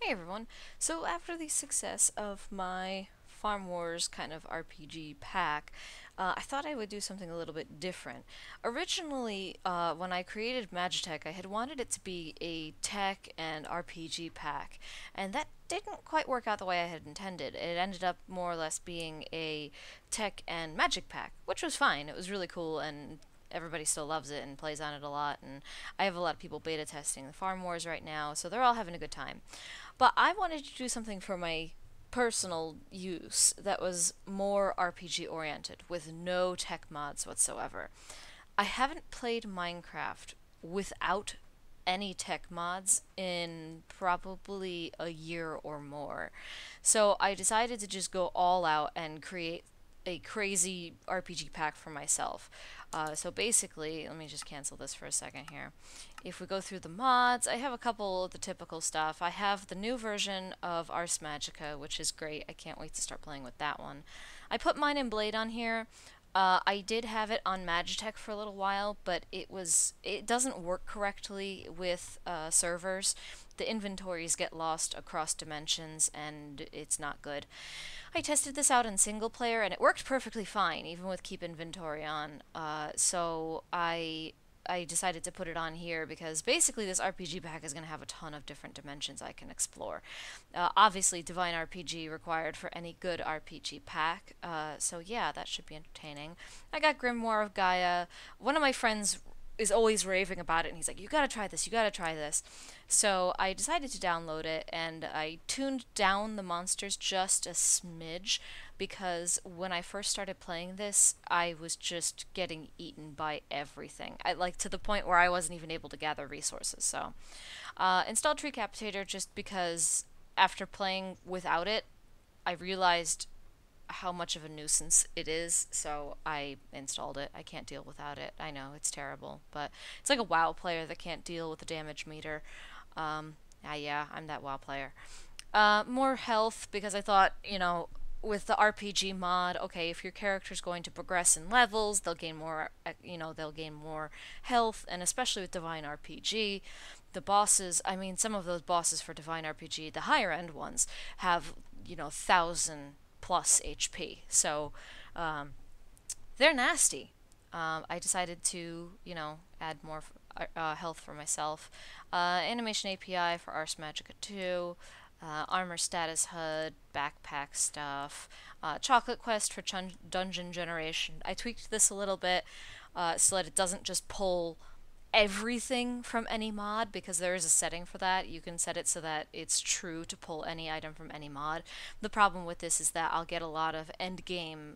Hey everyone. So after the success of my Farm Wars kind of RPG pack, I thought I would do something a little bit different. Originally, when I created Magitech, I had wanted it to be a tech and RPG pack, and that didn't quite work out the way I had intended. It ended up more or less being a tech and magic pack, which was fine. It was really cool, and everybody still loves it and plays on it a lot, and I have a lot of people beta testing the Farm Wars right now, so they're all having a good time. But I wanted to do something for my personal use that was more RPG oriented with no tech mods whatsoever. I haven't played Minecraft without any tech mods in probably a year or more. So I decided to just go all out and create a crazy RPG pack for myself. So basically, let me just cancel this for a second here. If we go through the mods, I have a couple of the typical stuff. I have the new version of Ars Magica, which is great. I can't wait to start playing with that one. I put mine in Blade on here. I did have it on Magitech for a little while, but it doesn't work correctly with servers. The inventories get lost across dimensions, and it's not good. I tested this out in single player, and it worked perfectly fine, even with keep inventory on. So I decided to put it on here because basically this RPG pack is going to have a ton of different dimensions I can explore. Obviously, Divine RPG required for any good RPG pack, so yeah, that should be entertaining. I got Grimoire of Gaia. One of my friends is always raving about it, and he's like, you gotta try this, you gotta try this. So I decided to download it, and I tuned down the monsters just a smidge because when I first started playing this, I was just getting eaten by everything. I like to the point where I wasn't even able to gather resources. So installed Tree Capitator just because after playing without it, I realized how much of a nuisance it is, so I installed it. I can't deal without it. I know, it's terrible, but it's like a WoW player that can't deal with the damage meter. Yeah, I'm that WoW player. More health, because I thought, with the RPG mod, okay, if your character's going to progress in levels, they'll gain more, they'll gain more health, and especially with Divine RPG, the bosses, I mean, some of those bosses for Divine RPG, the higher end ones, have, 1,000+ HP. So, they're nasty. I decided to, add more health for myself. Animation API for Ars Magica 2. Armor status HUD, backpack stuff, chocolate quest for dungeon generation. I tweaked this a little bit so that it doesn't just pull everything from any mod, because there is a setting for that. You can set it so that it's true to pull any item from any mod. The problem with this is that I'll get a lot of end game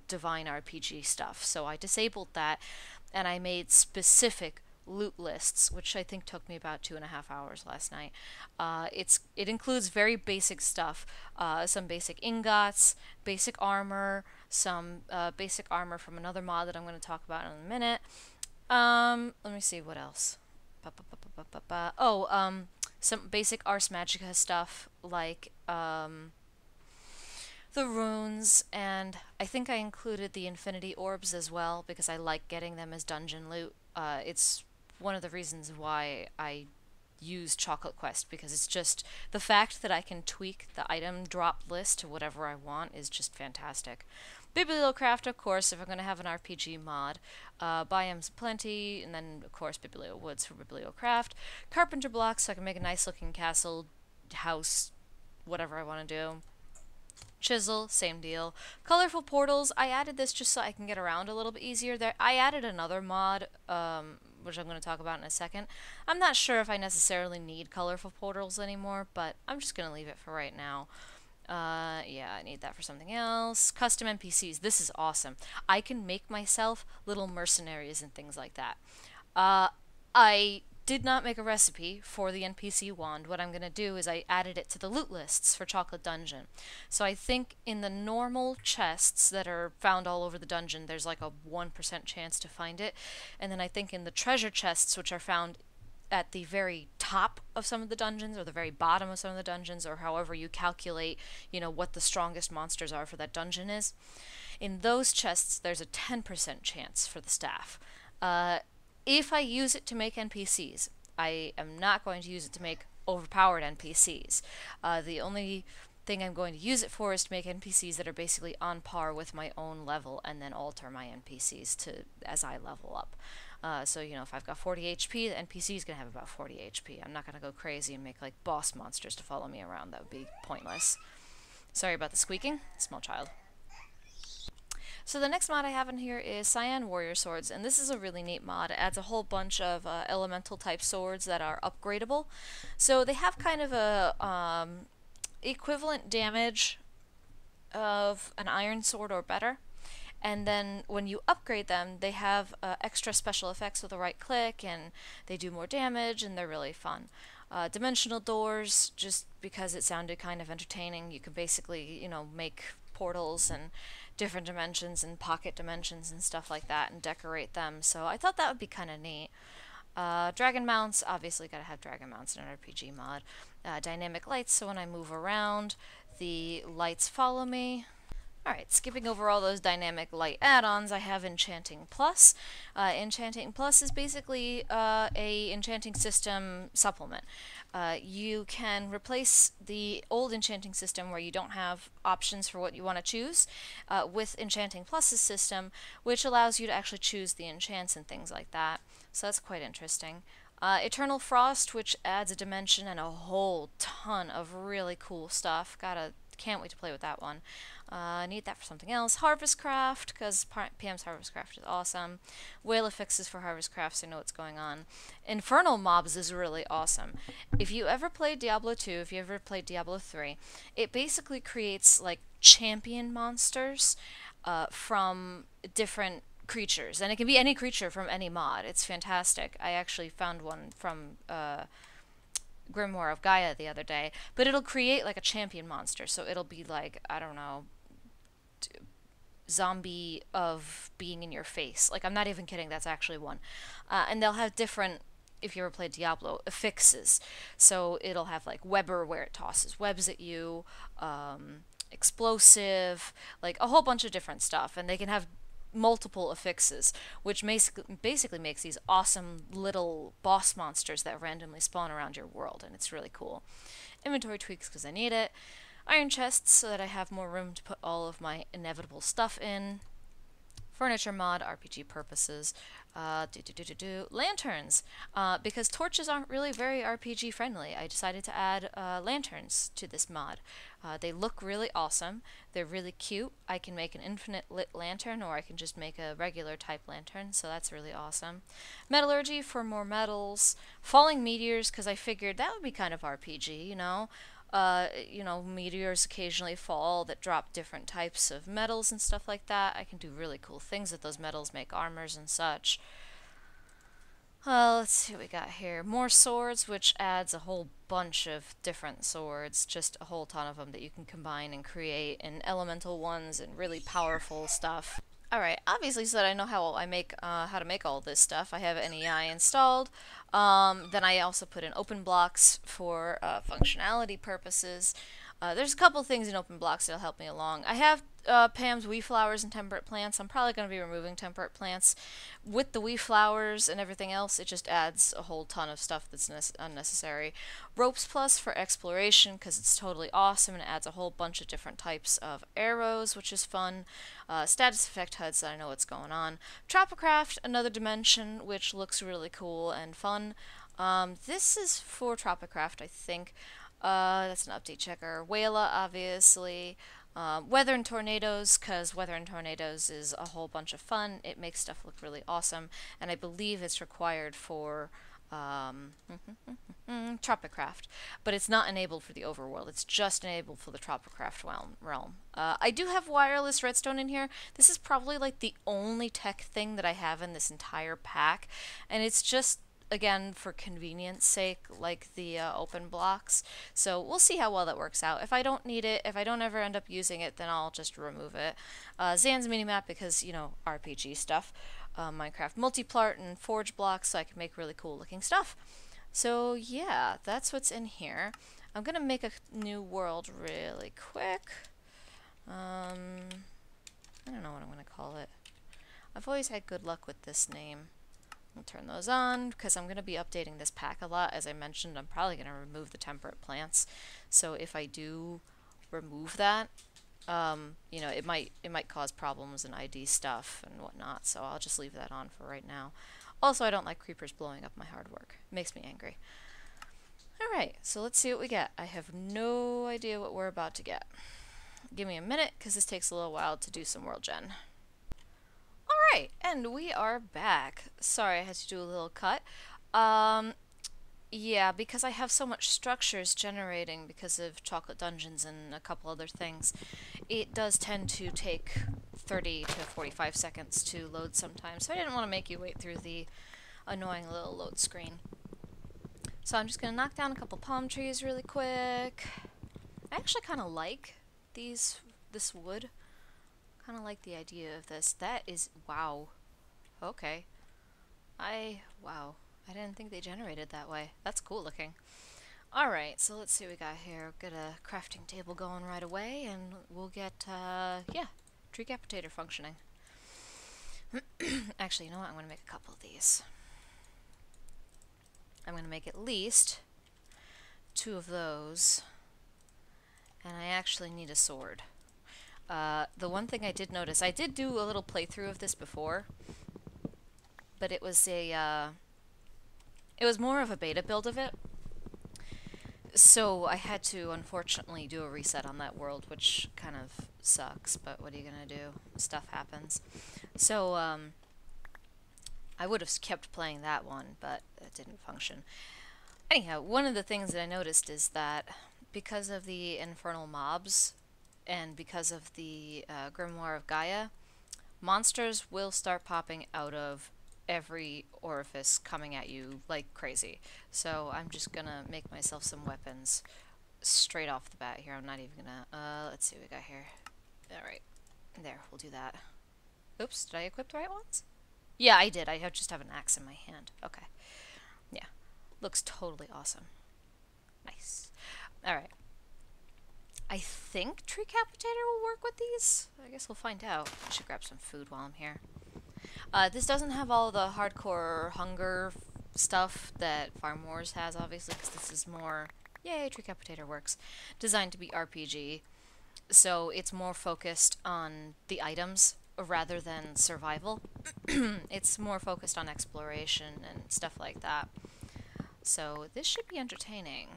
Divine RPG stuff, so I disabled that, and I made specific loot lists, which I think took me about 2.5 hours last night. It includes very basic stuff, some basic ingots, basic armor, some basic armor from another mod that I'm going to talk about in a minute. Let me see what else. Some basic Ars Magica stuff like the runes, and I think I included the infinity orbs as well because I like getting them as dungeon loot. It's one of the reasons why I use Chocolate Quest, because it's just the fact that I can tweak the item drop list to whatever I want is just fantastic. Bibliocraft, of course, if I'm going to have an RPG mod. Biomes plenty, and then, of course, Biblio Woods for Bibliocraft. Carpenter blocks so I can make a nice looking castle, house, whatever I want to do. Chisel, same deal. Colorful portals, I added this just so I can get around a little bit easier. I added another mod, which I'm going to talk about in a second. I'm not sure if I necessarily need colorful portals anymore, but I'm just going to leave it for right now. Yeah, I need that for something else. Custom NPCs. This is awesome. I can make myself little mercenaries and things like that. I did not make a recipe for the NPC wand. What I'm going to do is I added it to the loot lists for Chocolate Dungeon. So I think in the normal chests that are found all over the dungeon, there's like a 1% chance to find it. And then I think in the treasure chests, which are found at the very top of some of the dungeons or the very bottom of some of the dungeons, or however you calculate, what the strongest monsters are for that dungeon is, in those chests there's a 10% chance for the staff. If I use it to make NPCs, I am not going to use it to make overpowered NPCs. The only thing I'm going to use it for is to make NPCs that are basically on par with my own level, and then alter my NPCs to as I level up. So, you know, if I've got 40 HP, the NPC is going to have about 40 HP. I'm not going to go crazy and make, like, boss monsters to follow me around. That would be pointless. Sorry about the squeaking. Small child. So the next mod I have in here is Cyan Warrior Swords, and this is a really neat mod. It adds a whole bunch of elemental type swords that are upgradable. So they have kind of a equivalent damage of an iron sword or better. And then when you upgrade them, they have extra special effects with a right click, and they do more damage, and they're really fun. Dimensional doors, just because it sounded kind of entertaining, you can basically, you know, make portals and different dimensions and pocket dimensions and stuff like that and decorate them. So I thought that would be kind of neat. Dragon mounts, obviously gotta have dragon mounts in an RPG mod. Dynamic lights, so when I move around, the lights follow me. Alright, skipping over all those dynamic light add-ons, I have Enchanting Plus. Enchanting Plus is basically a enchanting system supplement. You can replace the old enchanting system where you don't have options for what you want to choose with Enchanting Plus's system, which allows you to actually choose the enchants and things like that. So that's quite interesting. Eternal Frost, which adds a dimension and a whole ton of really cool stuff. Can't wait to play with that one. Need that for something else. Harvestcraft, because PM's Harvestcraft is awesome. Whale affixes for Harvestcraft, so I know what's going on. Infernal Mobs is really awesome. If you ever played Diablo 2, if you ever played Diablo 3, it basically creates like champion monsters from different creatures. And it can be any creature from any mod. It's fantastic. I actually found one from Grimoire of Gaia the other day, but it'll create like a champion monster, so it'll be like, I don't know, zombie of being in your face. Like, I'm not even kidding, that's actually one. And they'll have different, if you ever played Diablo, affixes. So it'll have like Webber, where it tosses webs at you, explosive, like a whole bunch of different stuff, and they can have multiple affixes, which basically makes these awesome little boss monsters that randomly spawn around your world, and it's really cool. Inventory tweaks because I need it. Iron chests so that I have more room to put all of my inevitable stuff in. Furniture mod, RPG purposes. Lanterns, because torches aren't really very RPG friendly. I decided to add lanterns to this mod. They look really awesome. They're really cute. I can make an infinite lit lantern, or I can just make a regular type lantern, so that's really awesome. Metallurgy for more metals. Falling meteors, because I figured that would be kind of RPG, you know? Meteors occasionally fall that drop different types of metals and stuff like that. I can do really cool things with those metals, make armors and such. Let's see what we got here. More swords, which adds a whole bunch of different swords, just a whole ton of them that you can combine and create, and elemental ones and really powerful stuff. Alright, obviously, so that I know how to make all this stuff, I have NEI installed. Then I also put in open blocks for functionality purposes. There's a couple things in open blocks that'll help me along. I have Pam's wee flowers and temperate plants. I'm probably going to be removing temperate plants. With the wee flowers and everything else, it just adds a whole ton of stuff that's unnecessary. Ropes plus for exploration, because it's totally awesome, and it adds a whole bunch of different types of arrows, which is fun. Status effect HUD, so I know what's going on. Tropicraft, another dimension, which looks really cool and fun. This is for Tropicraft, I think. That's an update checker. Wayla, obviously. Weather and tornadoes, because weather and tornadoes is a whole bunch of fun. It makes stuff look really awesome, and I believe it's required for Tropicraft, but it's not enabled for the overworld. It's just enabled for the Tropicraft realm. I do have wireless redstone in here. This is probably like the only tech thing that I have in this entire pack, and it's just, again, for convenience sake, like the open blocks. So we'll see how well that works out. If I don't need it, if I don't ever end up using it, then I'll just remove it. Zan's minimap, because, you know, RPG stuff. Minecraft multiplart and forge blocks, so I can make really cool looking stuff. So yeah, that's what's in here. I'm gonna make a new world really quick. I don't know what I'm gonna call it. I've always had good luck with this name. I'll turn those on because I'm going to be updating this pack a lot. As I mentioned, I'm probably going to remove the temperate plants. So if I do remove that, you know, it might cause problems in ID stuff and whatnot. So I'll just leave that on for right now. Also, I don't like creepers blowing up my hard work. It makes me angry. Alright, so let's see what we get. I have no idea what we're about to get. Give me a minute, because this takes a little while to do some world gen. Alright, and we are back. Sorry, I had to do a little cut. Yeah, because I have so much structures generating because of chocolate dungeons and a couple other things, it does tend to take 30 to 45 seconds to load sometimes, so I didn't want to make you wait through the annoying little load screen. So I'm just going to knock down a couple palm trees really quick. I actually kind of like this wood. Kind of like the idea of this. That is, wow. Okay. Wow. I didn't think they generated that way. That's cool looking. Alright, so let's see what we got here. Get a crafting table going right away, and we'll get, yeah, tree capitator functioning. Actually, you know what? I'm going to make a couple of these. I'm going to make at least 2 of those. And I actually need a sword. The one thing I did notice, I did do a little playthrough of this before, but it was it was more of a beta build of it. So I had to, unfortunately, do a reset on that world, which kind of sucks, but what are you gonna do? Stuff happens. So, I would have kept playing that one, but it didn't function. Anyhow, one of the things that I noticed is that because of the infernal mobs, and because of the Grimoire of Gaia, monsters will start popping out of every orifice coming at you like crazy. So I'm just gonna make myself some weapons straight off the bat here. I'm not even gonna, let's see what we got here. Alright, there, we'll do that. Oops, did I equip the right ones? Yeah, I did. I just have an axe in my hand. Okay. Yeah. Looks totally awesome. Nice. Alright. I think Tree Capitator will work with these. I guess we'll find out. I should grab some food while I'm here. This doesn't have all the hardcore hunger stuff that Farm Wars has, obviously, because this is more, yay, Tree Capitator works, designed to be RPG. So it's more focused on the items rather than survival. It's more focused on exploration and stuff like that. So this should be entertaining.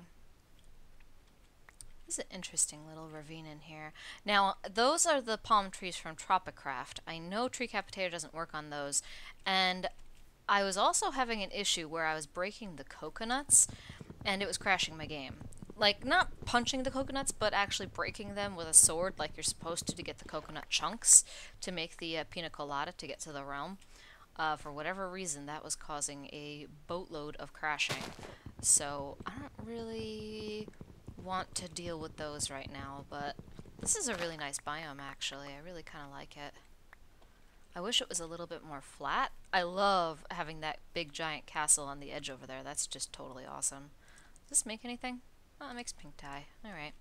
This is an interesting little ravine in here. Now, those are the palm trees from Tropicraft. I know Tree Capitator doesn't work on those, and I was also having an issue where I was breaking the coconuts, and it was crashing my game. Like, not punching the coconuts, but actually breaking them with a sword like you're supposed to get the coconut chunks to make the pina colada to get to the realm. For whatever reason, that was causing a boatload of crashing. So, I don't really want to deal with those right now, but this is a really nice biome, actually. I really kind of like it. I wish it was a little bit more flat. I love having that big giant castle on the edge over there. That's just totally awesome. Does this make anything? Oh, it makes pink dye. Alright.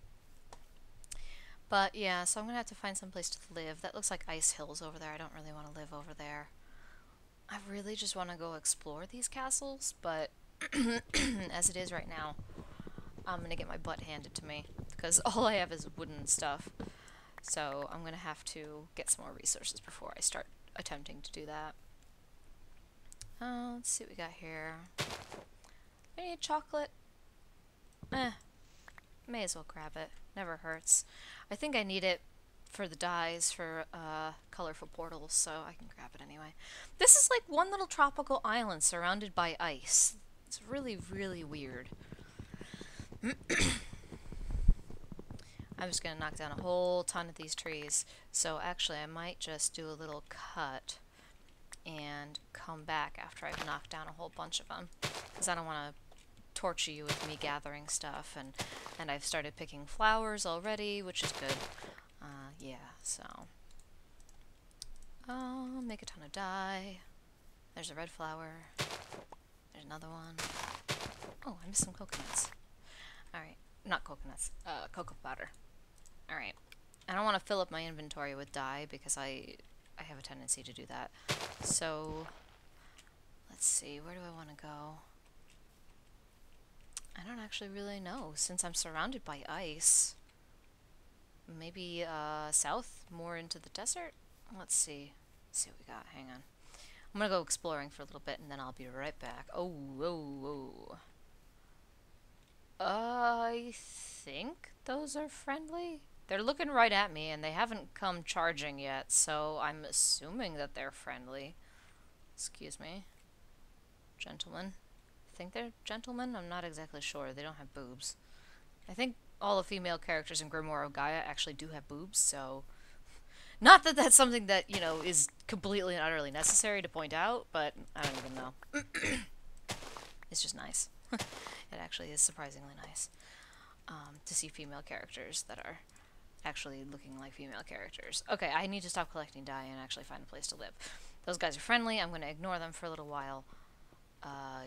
But yeah, so I'm gonna have to find some place to live. That looks like ice hills over there. I don't really want to live over there. I really just want to go explore these castles, but as it is right now, I'm gonna get my butt handed to me, because all I have is wooden stuff. So I'm gonna have to get some more resources before I start attempting to do that. Let's see what we got here. I need chocolate. May as well grab it. Never hurts. I think I need it for the dyes for colorful portals, so I can grab it anyway. This is like one little tropical island surrounded by ice. It's really, really weird. I'm just gonna knock down a whole ton of these trees. So actually I might just do a little cut and come back after I've knocked down a whole bunch of them, because I don't want to torture you with me gathering stuff, and I've started picking flowers already, which is good. Yeah, so I'll make a ton of dye. There's a red flower. There's another one. Oh, I missed some coconuts. Alright, not coconuts, cocoa powder. Alright, I don't want to fill up my inventory with dye because I have a tendency to do that. So Let's see, where do I want to go? I don't actually really know, since I'm surrounded by ice. Maybe south, more into the desert? Let's see. Let's see what we got. Hang on. I'm gonna go exploring for a little bit and then I'll be right back. Oh, whoa, whoa. I think those are friendly. They're looking right at me and they haven't come charging yet, so I'm assuming that they're friendly. Excuse me. Gentlemen. I think they're gentlemen? I'm not exactly sure. They don't have boobs. I think all the female characters in Grimoire of Gaia actually do have boobs, so... Not that that's something that, you know, is completely and utterly necessary to point out, but I don't even know. It's just nice. It actually is surprisingly nice to see female characters that are actually looking like female characters. Okay, I need to stop collecting dye and actually find a place to live. Those guys are friendly. I'm going to ignore them for a little while.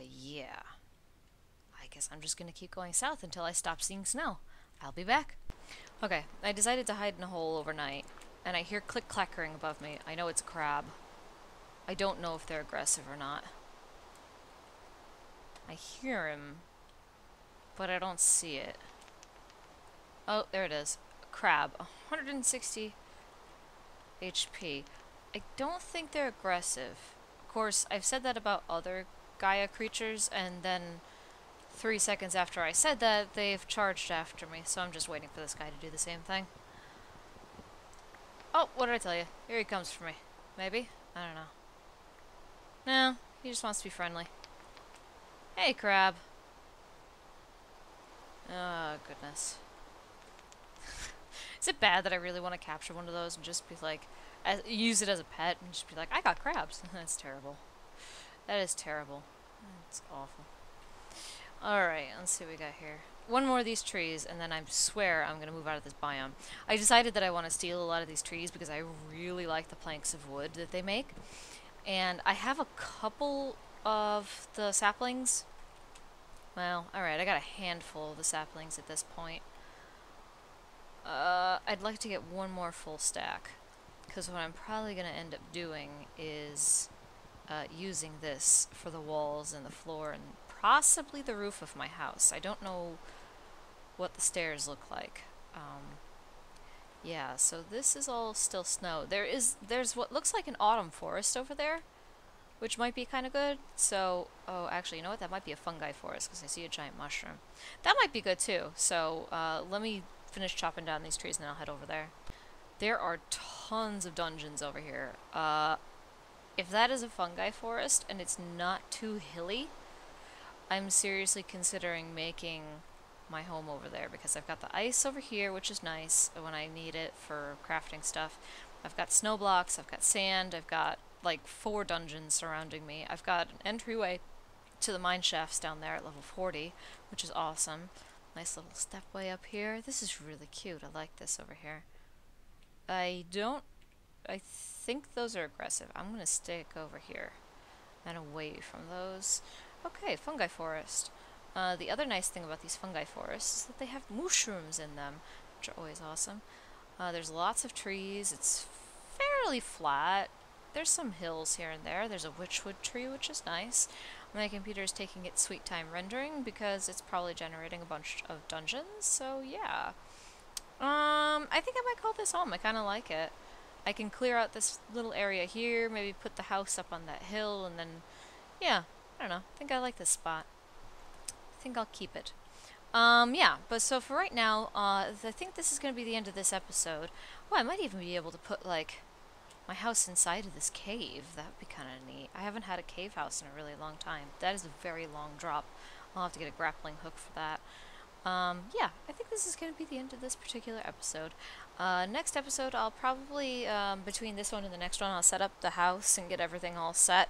Yeah. I guess I'm just going to keep going south until I stop seeing snow. I'll be back. Okay, I decided to hide in a hole overnight, and I hear click-clackering above me. I know it's a crab. I don't know if they're aggressive or not. I hear him, but I don't see it. Oh, there it is. A crab. 160 HP. I don't think they're aggressive. Of course, I've said that about other Gaia creatures, and then 3 seconds after I said that, they've charged after me, so I'm just waiting for this guy to do the same thing. Oh, what did I tell you? Here he comes for me. Maybe? I don't know. No, he just wants to be friendly. Hey, crab. Oh, goodness. Is it bad that I really want to capture one of those and just be like, use it as a pet and just be like, I got crabs? That's terrible. That is terrible. It's awful. Alright, let's see what we got here. One more of these trees, and then I swear I'm going to move out of this biome. I decided that I want to steal a lot of these trees because I really like the planks of wood that they make. And I have a couple of the saplings. Well, alright, I got a handful of the saplings at this point. I'd like to get one more full stack. Because what I'm probably going to end up doing is using this for the walls and the floor and possibly the roof of my house. I don't know what the stairs look like. Yeah, so this is all still snow. There's what looks like an autumn forest over there, which might be kind of good. So, oh, actually, you know what? That might be a fungi forest because I see a giant mushroom. That might be good too. So, let me finish chopping down these trees and then I'll head over there. There are tons of dungeons over here. If that is a fungi forest and it's not too hilly, I'm seriously considering making my home over there because I've got the ice over here, which is nice when I need it for crafting stuff. I've got snow blocks, I've got sand, I've got like 4 dungeons surrounding me. I've got an entryway to the mine shafts down there at level 40, which is awesome. Nice little stepway up here. This is really cute. I like this over here. I think those are aggressive. I'm going to stick over here and away from those. Okay, fungi forest. The other nice thing about these fungi forests is that they have mushrooms in them, which are always awesome. There's lots of trees. It's fairly flat. There's some hills here and there. There's a witchwood tree, which is nice. My computer is taking its sweet time rendering because it's probably generating a bunch of dungeons, so yeah. I think I might call this home. I kind of like it. I can clear out this little area here, maybe put the house up on that hill, and then, yeah, I don't know. I think I like this spot. I think I'll keep it. Yeah, but so for right now, I think this is going to be the end of this episode. Well, I might even be able to put, like, my house inside of this cave. That would be kind of neat. I haven't had a cave house in a really long time. That is a very long drop. I'll have to get a grappling hook for that. Yeah, I think this is going to be the end of this particular episode. Next episode, I'll probably, between this one and the next one, I'll set up the house and get everything all set.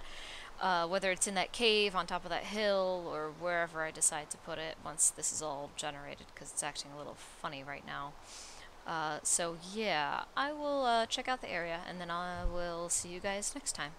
Whether it's in that cave, on top of that hill, or wherever I decide to put it once this is all generated, because it's acting a little funny right now. So yeah, I will check out the area, and then I will see you guys next time.